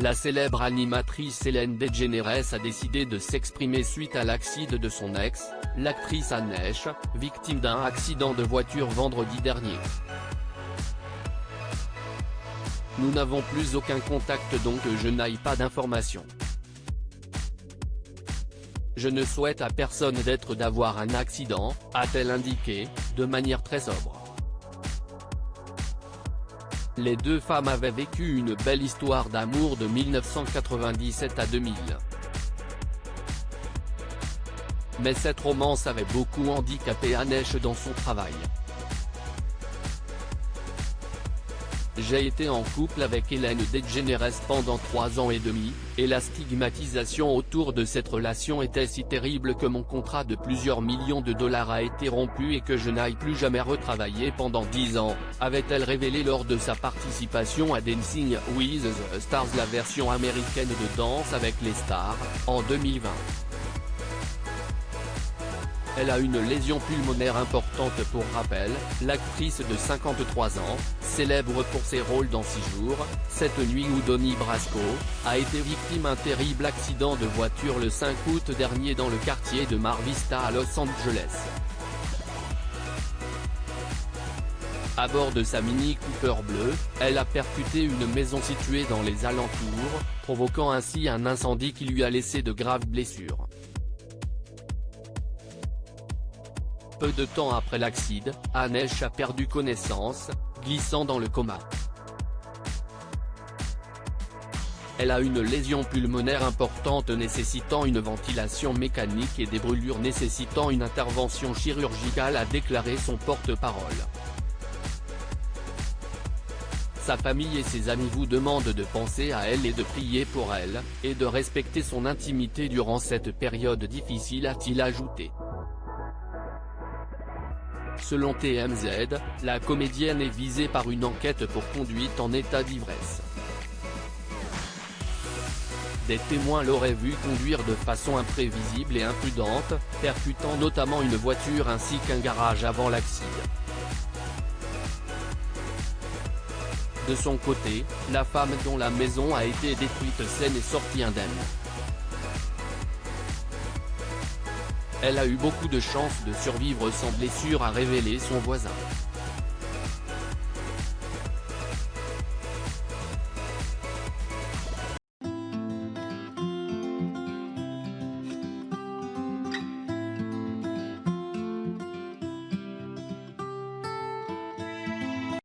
La célèbre animatrice Ellen DeGeneres a décidé de s'exprimer suite à l'accident de son ex, l'actrice Anne Heche, victime d'un accident de voiture vendredi dernier. Nous n'avons plus aucun contact donc je n'ai pas d'informations. Je ne souhaite à personne d'avoir un accident, a-t-elle indiqué, de manière très sobre. Les deux femmes avaient vécu une belle histoire d'amour de 1997 à 2000. Mais cette romance avait beaucoup handicapé Anne Heche dans son travail. J'ai été en couple avec Ellen DeGeneres pendant 3 ans et demi, et la stigmatisation autour de cette relation était si terrible que mon contrat de plusieurs millions de dollars a été rompu et que je n'aille plus jamais retravailler pendant 10 ans, avait-elle révélé lors de sa participation à Dancing with the Stars, la version américaine de Danse avec les stars, en 2020. Elle a une lésion pulmonaire importante. Pour rappel, l'actrice de 53 ans, célèbre pour ses rôles dans 6 jours, Cette nuit où Donnie Brasco, a été victime d'un terrible accident de voiture le 5 août dernier dans le quartier de Mar Vista à Los Angeles. À bord de sa Mini Cooper bleue, elle a percuté une maison située dans les alentours, provoquant ainsi un incendie qui lui a laissé de graves blessures. Peu de temps après l'accident, Anne Heche a perdu connaissance, glissant dans le coma. Elle a une lésion pulmonaire importante nécessitant une ventilation mécanique et des brûlures nécessitant une intervention chirurgicale, a déclaré son porte-parole. Sa famille et ses amis vous demandent de penser à elle et de prier pour elle, et de respecter son intimité durant cette période difficile, a-t-il ajouté. Selon TMZ, la comédienne est visée par une enquête pour conduite en état d'ivresse. Des témoins l'auraient vu conduire de façon imprévisible et imprudente, percutant notamment une voiture ainsi qu'un garage avant l'accident. De son côté, la femme dont la maison a été détruite saine est sortie indemne. Elle a eu beaucoup de chance de survivre sans blessure, a révélé son voisin.